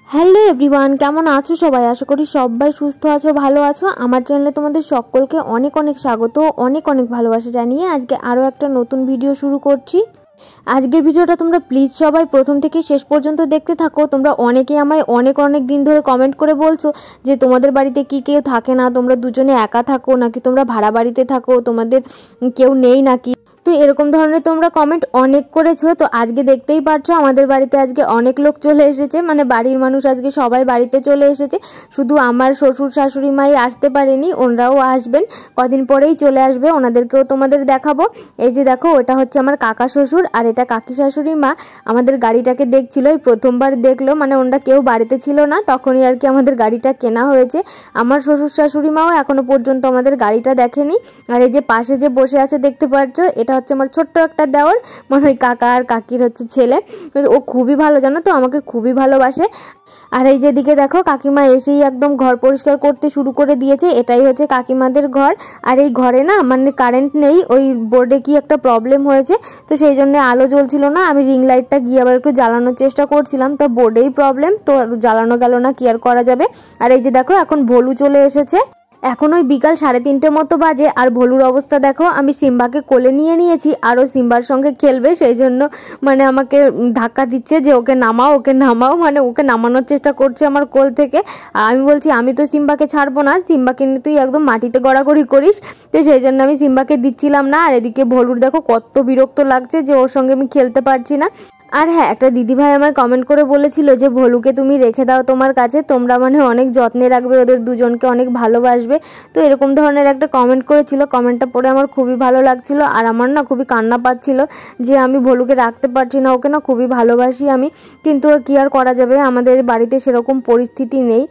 Hello everyone, কেমন আছো সবাই? আশা করি সবাই সুস্থ আছো, ভালো আছো। আমার চ্যানেলে তোমাদের সকলকে অনেক অনেক স্বাগত, অনেক অনেক ভালোবাসা জানিয়ে আজকে আরও একটা নতুন ভিডিও শুরু করছি। আজকের ভিডিওটা তোমরা প্লিজ সবাই প্রথম থেকে শেষ পর্যন্ত দেখতে থাকো। তোমরা অনেকে আমায় অনেক অনেক দিন ধরে কমেন্ট করে বলছো যে তোমাদের বাড়িতে কি কেউ থাকে না, তোমরা দুজনে একা থাকো নাকি তোমরা ভাড়া বাড়িতে থাকো, তোমাদের কেউ নেই নাকি। তো এরকম ধরনের তোমরা কমেন্ট অনেক করেছো। তো আজকে দেখতেই পারছো আমাদের বাড়িতে আজকে অনেক লোক চলে এসেছে, মানে বাড়ির মানুষ আজকে সবাই বাড়িতে চলে এসেছে। শুধু আমার শ্বশুর শাশুড়ি মাই আসতে পারেনি, ওনারাও আসবেন, কদিন পরেই চলে আসবে, ওনাদেরকেও তোমাদের দেখাবো। এই যে দেখো, ওটা হচ্ছে আমার কাকা শ্বশুর আর এটা কাকি শাশুড়ি মা। আমাদের গাড়িটাকে দেখছিল, এই প্রথমবার দেখলো, মানে ওনারা কেউ বাড়িতে ছিল না, তখনই আর কি আমাদের গাড়িটা কেনা হয়েছে। আমার শ্বশুর শাশুড়ি মাও এখনো পর্যন্ত আমাদের গাড়িটা দেখেনি। আর এই যে পাশে যে বসে আছে দেখতে পাচ্ছ, এটা হচ্ছে আমার ছোট্ট একটা দেওর, মানে ওই কাকা আর কাকির হচ্ছে ছেলে। ও খুবই ভালো, জানো তো, আমাকে খুবই ভালোবাসে। আর এই যেদিকে দেখো, কাকিমা এসেই একদম ঘর পরিষ্কার করতে শুরু করে দিয়েছে। এটাই হচ্ছে কাকিমাদের ঘর। আর এই ঘরে না মানে কারেন্ট নেই, ওই বোর্ডে কি একটা প্রবলেম হয়েছে, তো সেই জন্য আলো জ্বলছিল না। আমি রিং লাইটটা গিয়ে আবার একটু জ্বালানোর চেষ্টা করছিলাম, তো বোর্ডেই প্রবলেম, তো জ্বালানো গেল না, কি আর করা যাবে। আর এই যে দেখো, এখন ভোলু চলে এসেছে। এখন ওই বিকাল 3:30 মতো বাজে। আর ভোলুর অবস্থা দেখো, আমি সিম্বাকে কোলে নিয়ে নিয়েছি, আরও সিম্বার সঙ্গে খেলবে, সেই জন্য মানে আমাকে ধাক্কা দিচ্ছে যে ওকে নামাও, ওকে নামাও, মানে ওকে নামানোর চেষ্টা করছে আমার কোল থেকে। আর আমি বলছি আমি তো সিম্বাকে ছাড়বো না, সিম্বাকে নিয়ে তুই একদম মাটিতে গড়াগড়ি করিস। তো সেই জন্য আমি সিম্বাকে দিচ্ছিলাম না। আর এদিকে ভোলুর দেখো কত বিরক্ত লাগছে যে ওর সঙ্গে আমি খেলতে পারছি না। আর হ্যাঁ, একটা দিদিভাই আমায় কমেন্ট করে বলেছিল যে ভোলুকে তুমি রেখে দাও তোমার কাছে, তোমরা মানে অনেক যত্নে রাখবে, ওদের দুজনকে অনেক ভালোবাসবে। তো এরকম ধরনের একটা কমেন্ট করেছিল। কমেন্টটা পড়ে আমার খুবই ভালো লাগছিল, আর আমার না খুবই কান্না পাচ্ছিল যে আমি ভোলুকে রাখতে পারছি না, ওকে না খুবই ভালোবাসি আমি, কিন্তু কি আর করা যাবে, আমাদের বাড়িতে সেরকম পরিস্থিতি নেই।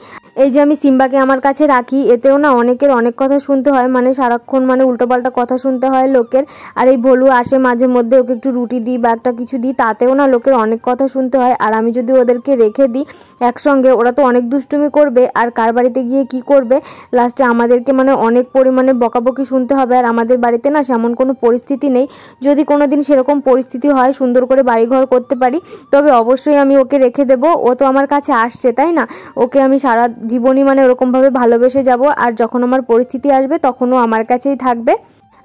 এই যে আমি সিম্বাকে আমার কাছে রাখি, এতেও না অনেকের অনেক কথা শুনতে হয়, মানে সারাক্ষণ মানে উল্টোপাল্টা কথা শুনতে হয় লোকের। আর এই ভোলু আসে মাঝে মধ্যে, ওকে একটু রুটি দিই বা একটা কিছু দিই, তাতেও না লোকের অনেক কথা শুনতে হয়। আর আমি যদি ওদেরকে রেখে দিই একসঙ্গে, ওরা তো অনেক দুষ্টুমি করবে, আর কার বাড়িতে গিয়ে কি করবে, লাস্টে আমাদেরকে মানে অনেক পরিমাণে বকাবকি শুনতে হবে। আর আমাদের বাড়িতে না সেমন কোনো পরিস্থিতি নেই। যদি কোনো দিন সেরকম পরিস্থিতি হয়, সুন্দর করে বাড়িঘর করতে পারি, তবে অবশ্যই আমি ওকে রেখে দেবো। ও তো আমার কাছে আসছে, তাই না, ওকে আমি সারা জীবনই মানে ওরকমভাবে ভালোবেসে যাব। আর যখন আমার পরিস্থিতি আসবে তখনও আমার কাছেই থাকবে।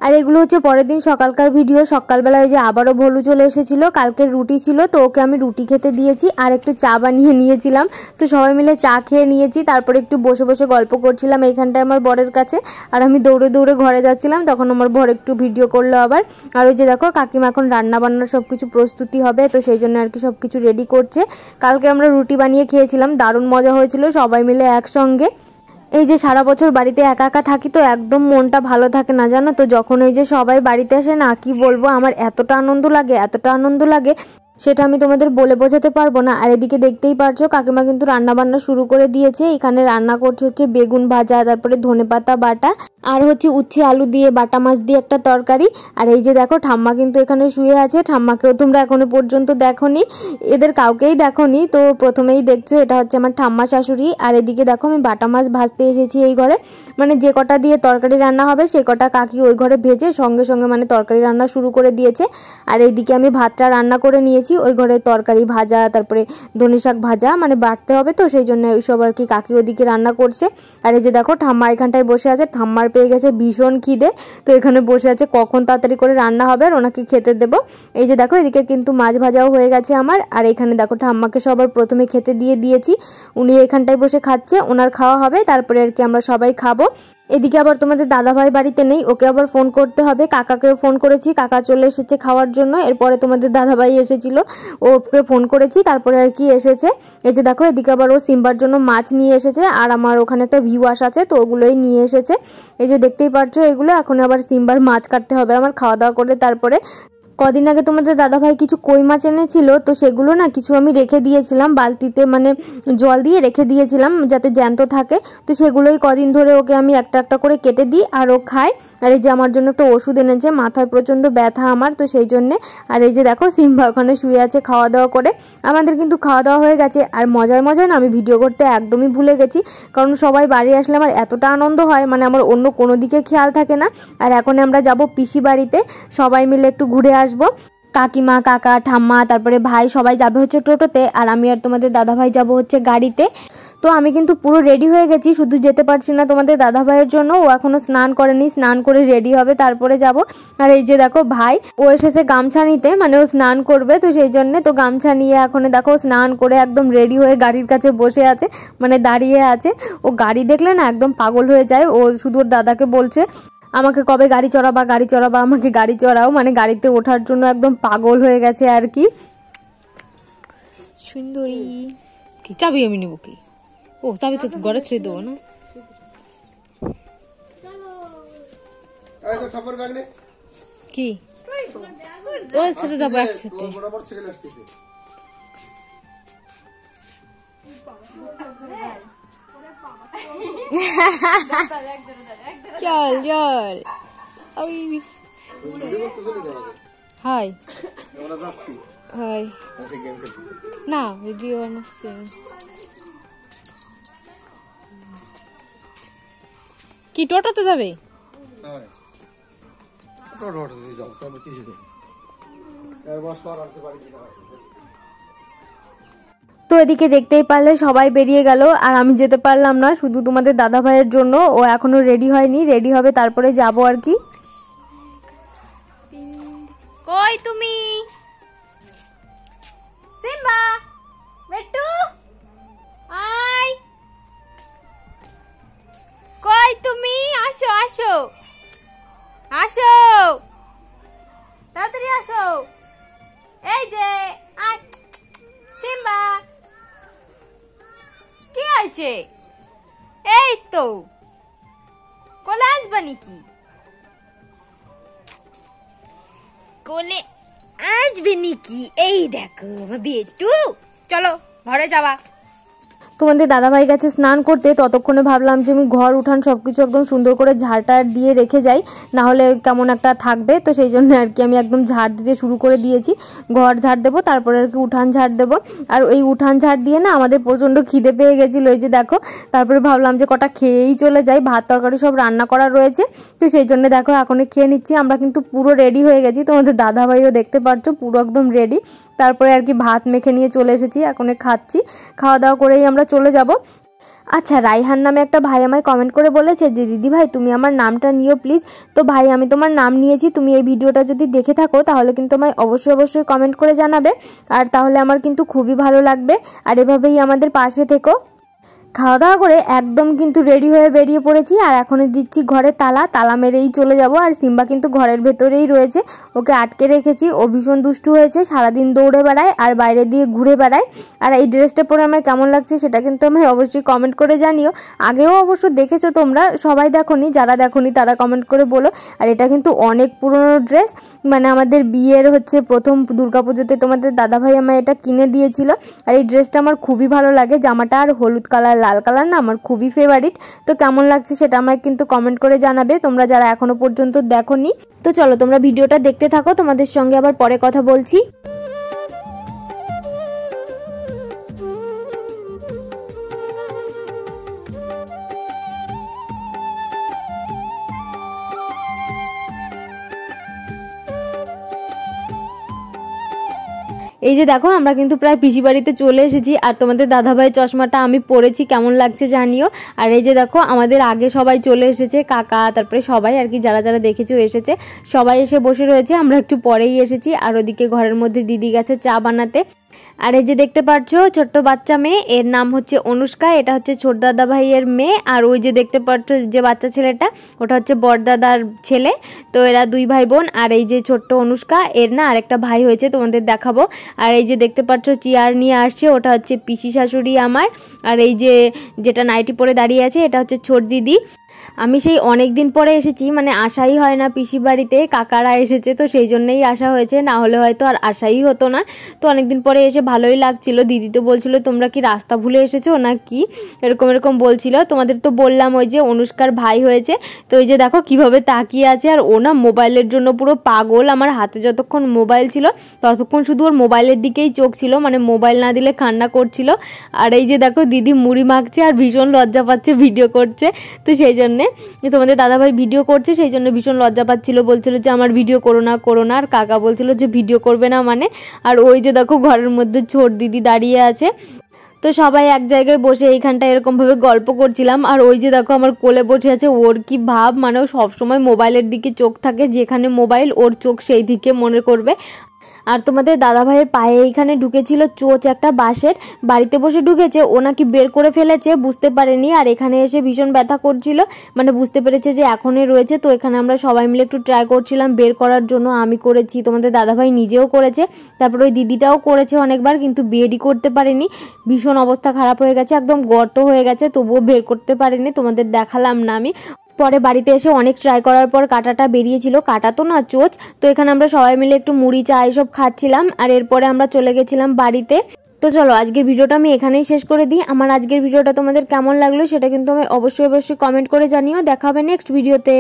আর এগুলো হচ্ছে পরের দিন সকালকার ভিডিও। সকালবেলা ওই যে আবারও ভোলু চলে এসেছিলো, কালকের রুটি ছিল, তো ওকে আমি রুটি খেতে দিয়েছি আর একটু চা বানিয়ে নিয়েছিলাম। তো সবাই মিলে চা খেয়ে নিয়েছি, তারপরে একটু বসে বসে গল্প করছিলাম এইখানটায় আমার বরের কাছে। আর আমি দৌড়ে দৌড়ে ঘরে যাচ্ছিলাম, তখন আমার বর একটু ভিডিও করলো আবার। আর ওই যে দেখো, কাকিমা এখন রান্না বান্নার সব কিছু প্রস্তুতি হবে, তো সেই জন্য আর কি সব কিছু রেডি করছে। কালকে আমরা রুটি বানিয়ে খেয়েছিলাম, দারুণ মজা হয়েছিল সবাই মিলে একসঙ্গে। এই যে সারা বছর বাড়িতে একা একা থাকি, তো একদম মনটা ভালো থাকে না, জানো তো। যখন এই যে সবাই বাড়িতে আসে না, কি বলবো, আমার এতটা আনন্দ লাগে, এতটা আনন্দ লাগে, সেটা আমি তোমাদের বলে বোঝাতে পারবো না। আর এদিকে দেখতেই পারছো, কাকিমা কিন্তু রান্না বান্না শুরু করে দিয়েছে। এখানে রান্না করছে হচ্ছে বেগুন ভাজা, তারপরে ধনেপাতা বাটা, আর হচ্ছে উচ্ছে আলু দিয়ে বাটা মাছ দিয়ে একটা তরকারি। আর এই যে দেখো, ঠাম্মা কিন্তু এখানে শুয়ে আছে। ঠাম্মাকেও তোমরা এখনো পর্যন্ত দেখোনি, এদের কাউকেই দেখোনি, তো প্রথমেই দেখছো, এটা হচ্ছে আমার ঠাম্মা শাশুড়ি। আর এদিকে দেখো, আমি বাটা মাছ ভাজতে এসেছি এই ঘরে, মানে যে কটা দিয়ে তরকারি রান্না হবে সে কটা কাকি ওই ঘরে ভেজে সঙ্গে সঙ্গে মানে তরকারি রান্না শুরু করে দিয়েছে। আর এইদিকে আমি ভাতটা রান্না করে নিয়েছি, ওই ঘরে তরকারি ভাজা, তারপরে ধনে শাক ভাজা, মানে বাটতে হবে, তো সেই জন্য ওইসব আর কি কাকি ওদিকে রান্না করছে। আর এই যে দেখো, ঠাম্মা এখানটায় বসে আছে, ঠাম্মার পেয়ে গেছে ভীষণ খিদে, তো এখানে বসে আছে কখন তাড়াতাড়ি করে রান্না হবে আর ওনাকে খেতে দেবো। এই যে দেখো, এদিকে কিন্তু মাছ ভাজাও হয়ে গেছে আমার। আর এখানে দেখো, ঠাম্মাকে সবার প্রথমে খেতে দিয়ে দিয়েছি, উনি এখানটায় বসে খাচ্ছে, ওনার খাওয়া হবে, তারপরে আর কি আমরা সবাই খাবো। এদিকে আবার তোমাদের দাদাভাই বাড়িতে নেই, ওকে আবার ফোন করতে হবে। কাকাকেও ফোন করেছি, কাকা চলে এসেছে খাওয়ার জন্য। এরপরে তোমাদের দাদাভাই এসেছিল, ওকে ফোন করেছি, তারপরে আর কি এসেছে। এই যে দেখো, এদিকে আবার ও সিম্বার জন্য মাছ নিয়ে এসেছে, আর আমার ওখানে একটা ভিউয়ার্স আছে, তো ওগুলোই নিয়ে এসেছে। এই যে দেখতেই পাচ্ছ এগুলো, এখন আবার সিম্বার মাছ কাটতে হবে আমার খাওয়া দাওয়া করে। তারপরে কদিন আগে তোমাদের দাদাভাই কিছু কই মাছ এনেছিল, তো সেগুলো না কিছু আমি রেখে দিয়েছিলাম বালতিতে, মানে জল দিয়ে রেখে দিয়েছিলাম যাতে জ্যান্ত থাকে, তো সেগুলোই কদিন ধরে ওকে আমি একটা একটা করে কেটে দিই আর ও খায়। আর এই যে আমার জন্য একটা ওষুধ এনেছে, মাথায় প্রচণ্ড ব্যথা আমার, তো সেই জন্যে। আর এই যে দেখো, সিম্বা ওখানে শুয়ে আছে খাওয়া দাওয়া করে। আমাদের কিন্তু খাওয়া দাওয়া হয়ে গেছে। আর মজায় মজায় না আমি ভিডিও করতে একদমই ভুলে গেছি, কারণ সবাই বাড়ি আসলে আমার এতটা আনন্দ হয়, মানে আমার অন্য কোনো দিকে খেয়াল থাকে না। আর এখন আমরা যাব পিসি বাড়িতে, সবাই মিলে একটু ঘুরে আসবো। কাকিমা, কাকা, ঠাম্মা, তারপরে ভাই সবাই যাবে হচ্ছে টোটোতে, আর আমি আর তোমাদের দাদাভাই যাব হচ্ছে গাড়িতে। তো আমি কিন্তু পুরো রেডি হয়ে গেছি, শুধু যেতে পারছি না তোমাদের দাদাভাইয়ের জন্য, ও এখনও স্নান করেনি, স্নান করে রেডি হবে তারপরে যাব। আর এই যে দেখো ভাই, ও এসেছে গামছা নিতে, মানে ও স্নান করবে, তো সেই জন্যে তো গামছা নিয়ে এখন দেখো স্নান করে একদম রেডি হয়ে গাড়ির কাছে বসে আছে, মানে দাঁড়িয়ে আছে। ও গাড়ি দেখলে না একদম পাগল হয়ে যায়, ও শুধু ওর দাদাকে বলছে আমাকে কবে গাড়ি চড়াবা, গাড়ি চড়াবা, আমাকে গাড়ি চড়াও, মানে গাড়িতে ওঠার জন্য একদম পাগল হয়ে গেছে আর কি। সুন্দরী কি চাবি আমি নেবো কি? ও চাবি তো ঘরে ছেড়ে দেবো না। কি ও ছেড়ে যাবো একসাথে। চল চল হাই হাই না ভিডিও বানাচ্ছি। কি টোটোতে যাবে? তো এদিকে দেখতেই পারলে সবাই বেরিয়ে গেল, আর আমি যেতে পারলাম না শুধু তোমাদের দাদা ভাইয়ের জন্য, ও এখনো রেডি হয়নি, রেডি হবে তারপরে যাব আর কি। কই তুমি? সিম্বা বেটু আই, কই তুমি? আসো আসো আসো, তাড়াতাড়ি আসো। এই যে আয় সিম্বা, কি হয়েছে? এই তো কোলে আসবা নাকি? কোলে আসবে নাকি? এই দেখো বেটু, চলো ঘরে যাবা। তোমাদের দাদাভাই গেছে স্নান করতে, ততক্ষণে ভাবলাম যে আমি ঘর উঠান সব কিছু একদম সুন্দর করে ঝাড়টা দিয়ে রেখে যাই, না হলে কেমন একটা থাকবে। তো সেই জন্য আর কি আমি একদম ঝাড় দিতে শুরু করে দিয়েছি, ঘর ঝাড় দেবো, তারপরে আর কি উঠান ঝাড় দেবো। আর ওই উঠান ঝাড় দিয়ে না আমাদের প্রচণ্ড খিদে পেয়ে গেছিলো, এই যে দেখো। তারপরে ভাবলাম যে কটা খেয়েই চলে যাই, ভাত তরকারি সব রান্না করা রয়েছে, তো সেই জন্য দেখো এখনই খেয়ে নিচ্ছি। আমরা কিন্তু পুরো রেডি হয়ে গেছি, তোমাদের দাদাভাইও দেখতে পাচ্ছ পুরো একদম রেডি। তারপরে আর কি ভাত মেখে নিয়ে চলে এসেছি, এখন খাচ্ছি, খাওয়া দাওয়া করেই আমরা চলে যাব। আচ্ছা, রাইহান নামে একটা ভাই আমায় কমেন্ট করে বলেছে যে দিদি ভাই তুমি আমার নামটা নিও প্লিজ। তো ভাই আমি তোমার নাম নিয়েছি, তুমি এই ভিডিওটা যদি দেখে থাকো তাহলে কিন্তু আমায় অবশ্যই কমেন্ট করে জানাবে, আর তাহলে আমার কিন্তু খুবই ভালো লাগবে, আর এভাবেই আমাদের পাশে থেকো। খাওয়া দাওয়া করে একদম কিন্তু রেডি হয়ে বেরিয়ে পড়েছি, আর এখনই দিচ্ছি ঘরে তালা মেরেই চলে যাব। আর সিম্বা কিন্তু ঘরের ভেতরেই রয়েছে, ওকে আটকে রেখেছি, ও ভীষণ দুষ্টু হয়েছে, সারাদিন দৌড়ে বেড়ায় আর বাইরে দিয়ে ঘুরে বেড়ায়। আর এই ড্রেসটা পরে আমায় কেমন লাগছে সেটা কিন্তু আমায় অবশ্যই কমেন্ট করে জানিও। আগেও অবশ্য দেখেছো তোমরা, সবাই দেখোনি, যারা দেখোনি তারা কমেন্ট করে বলো। আর এটা কিন্তু অনেক পুরনো ড্রেস, মানে আমাদের বিয়ের হচ্ছে প্রথম দুর্গাপুজোতে তোমাদের দাদাভাই আমায় এটা কিনে দিয়েছিল। আর এই ড্রেসটা আমার খুবই ভালো লাগে, জামাটা আর হলুদ কালার লাল কালার না আমার খুবই ফেভারিট। তো কেমন লাগছে সেটা আমায় কিন্তু কমেন্ট করে জানাবে তোমরা যারা এখনো পর্যন্ত দেখোনি। তো চলো তোমরা ভিডিওটা দেখতে থাকো, তোমাদের সঙ্গে আবার পরে কথা বলছি। এই যে দেখো আমরা কিন্তু প্রায় পিসি বাড়িতে চলে এসেছি, আর তোমাদের দাদাভাইয়ের চশমাটা আমি পরেছি, কেমন লাগছে জানিও। আর এই যে দেখো আমাদের আগে সবাই চলে এসেছে, কাকা তারপরে সবাই আর কি যারা যারা দেখেছো এসেছে, সবাই এসে বসে রয়েছে, আমরা একটু পরেই এসেছি। আর ওদিকে ঘরের মধ্যে দিদি গেছে চা বানাতে। আর এই যে দেখতে পাচ্ছ ছোট্ট বাচ্চা মেয়ে, এর নাম হচ্ছে অনুষ্কা, এটা হচ্ছে ছোট দাদা ভাইয়ের মেয়ে। আর ওই যে দেখতে পাচ্ছ যে বাচ্চা ছেলেটা, ওটা হচ্ছে বড়দাদার ছেলে। তো এরা দুই ভাই বোন। আর এই যে ছোট্ট অনুষ্কা, এর না আরেকটা ভাই হয়েছে, তোমাদের দেখাবো। আর এই যে দেখতে পাচ্ছ চেয়ার নিয়ে আসছে, ওটা হচ্ছে পিসি শাশুড়ি আমার। আর এই যে যেটা নাইটি পরে দাঁড়িয়ে আছে এটা হচ্ছে ছোট দিদি। আমি সেই অনেক দিন পরে এসেছি, মানে আসাই হয় না পিসি বাড়িতে, কাকারা এসেছে তো সেই জন্যই আসা হয়েছে, না হলে হয়তো আর আসাই হতো না। তো অনেকদিন পরে এসে ভালোই লাগছিল। দিদি তো বলছিল তোমরা কি রাস্তা ভুলে এসেছো না কি, এরকম বলছিল। তোমাদের তো বললাম ওই যে অনুষ্কার ভাই হয়েছে। তো এই যে দেখো কিভাবে তাকিয়ে আছে, আর ও না মোবাইলের জন্য পুরো পাগল। আমার হাতে যতক্ষণ মোবাইল ছিল ততক্ষণ শুধু ওর মোবাইলের দিকেই চোখ ছিল, মানে মোবাইল না দিলে কান্না করছিল। আর এই যে দেখো দিদি মুড়ি মাখছে আর ভীষণ লজ্জা পাচ্ছে ভিডিও করছে, তো সেই জন্য জন্যে তোমাদের দাদাভাই ভিডিও করছে, সেই জন্য ভীষণ লজ্জা পাচ্ছিল, বলছিল যে আমার ভিডিও করো না। আর কাকা বলছিল যে ভিডিও করবে না মানে। আর ওই যে দেখো ঘরের মধ্যে ছোট দিদি দাঁড়িয়ে আছে। তো সবাই এক জায়গায় বসে এইখানটা এরকমভাবে গল্প করছিলাম। আর ওই যে দেখো আমার কোলে বসে আছে, ওর কি ভাব, মানে ও সবসময় মোবাইলের দিকে চোখ থাকে, যেখানে মোবাইল ওর চোখ সেই দিকে মনে করবে। আর তোমাদের দাদাভাইয়ের পায়ে এইখানে ঢুকেছিল চোচ একটা বাঁশের, বাড়িতে বসে ঢুকেছে, ও নাকি বের করে ফেলেছে, বুঝতে পারেনি। আর এখানে এসে ভীষণ ব্যথা করছিল, মানে বুঝতে পেরেছে যে এখনই রয়েছে। তো এখানে আমরা সবাই মিলে একটু ট্রাই করছিলাম বের করার জন্য। আমি করেছি, তোমাদের দাদাভাই নিজেও করেছে, তারপর ওই দিদিটাও করেছে অনেকবার, কিন্তু বেরই করতে পারেনি। ভীষণ অবস্থা খারাপ হয়ে গেছে, একদম গর্ত হয়ে গেছে, তবুও বের করতে পারেনি, তোমাদের দেখালাম না আমি। পরে বাড়িতে এসে অনেক ট্রাই করার পর কাঁটাটা বেরিয়েছিল, কাঁটা তো না চোচ। তো এখানে আমরা সবাই মিলে একটু মুড়ি চা এসব খাচ্ছিলাম। আর এরপরে আমরা চলে গেছিলাম বাড়িতে। তো চলো আজকের ভিডিওটা আমি এখানেই শেষ করে দিই। আমার আজকের ভিডিওটা তোমাদের কেমন লাগলো সেটা কিন্তু আমি অবশ্যই কমেন্ট করে জানিও। দেখা হবে নেক্সট ভিডিওতে।